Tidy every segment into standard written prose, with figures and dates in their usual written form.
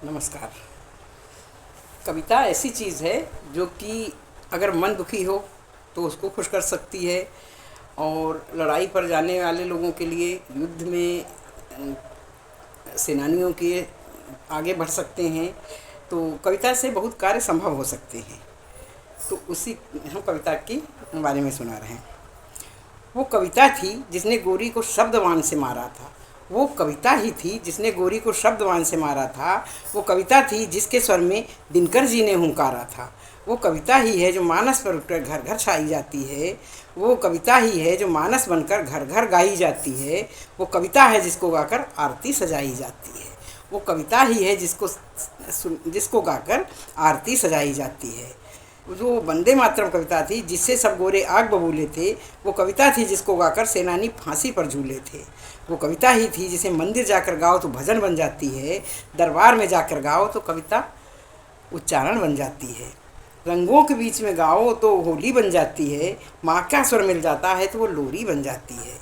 नमस्कार। कविता ऐसी चीज़ है जो कि अगर मन दुखी हो तो उसको खुश कर सकती है, और लड़ाई पर जाने वाले लोगों के लिए युद्ध में सेनानियों के आगे बढ़ सकते हैं। तो कविता से बहुत कार्य संभव हो सकते हैं। तो उसी हम कविता के बारे में सुना रहे हैं। वो कविता थी जिसने गोरी को शब्दवान से मारा था। वो कविता ही थी जिसने गोरी को शब्दवान से मारा था। वो कविता थी जिसके स्वर में दिनकर जी ने हुंकारा था। वो कविता ही है जो मानस पर उठकर घर घर छाई जाती है। वो कविता ही है जो मानस बनकर घर घर गाई जाती है। वो कविता है जिसको गाकर आरती सजाई जाती है। वो कविता ही है जिसको गाकर आरती सजाई जाती है। जो वंदे मातरम कविता थी जिससे सब गोरे आग बबूले थे, वो कविता थी जिसको गाकर सेनानी फांसी पर झूले थे। वो कविता ही थी जिसे मंदिर जाकर गाओ तो भजन बन जाती है, दरबार में जाकर गाओ तो कविता उच्चारण बन जाती है। रंगों के बीच में गाओ तो होली बन जाती है, माँ का स्वर मिल जाता है तो वो लोरी बन जाती है।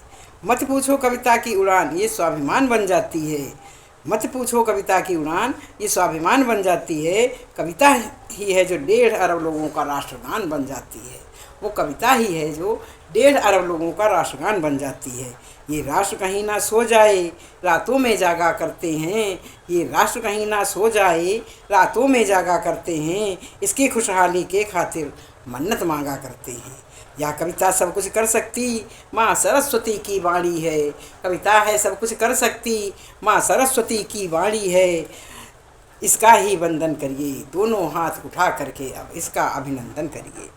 मत पूछो कविता की उड़ान, ये स्वाभिमान बन जाती है। मत पूछो कविता की उड़ान, ये स्वाभिमान बन जाती है। कविता ही है जो 1.5 अरब लोगों का राष्ट्रगान बन जाती है। वो कविता ही है जो 1.5 अरब लोगों का राष्ट्रगान बन जाती है। ये राष्ट्र कहीं ना सो जाए, रातों में जागा करते हैं। ये राष्ट्र कहीं ना सो जाए, रातों में जागा करते हैं। इसकी खुशहाली के खातिर मन्नत मांगा करते हैं। यह कविता सब कुछ कर सकती माँ सरस्वती की वाणी है। कविता है सब कुछ कर सकती माँ सरस्वती की वाणी है। इसका ही वंदन करिए, दोनों हाथ उठा करके अब इसका अभिनंदन करिए।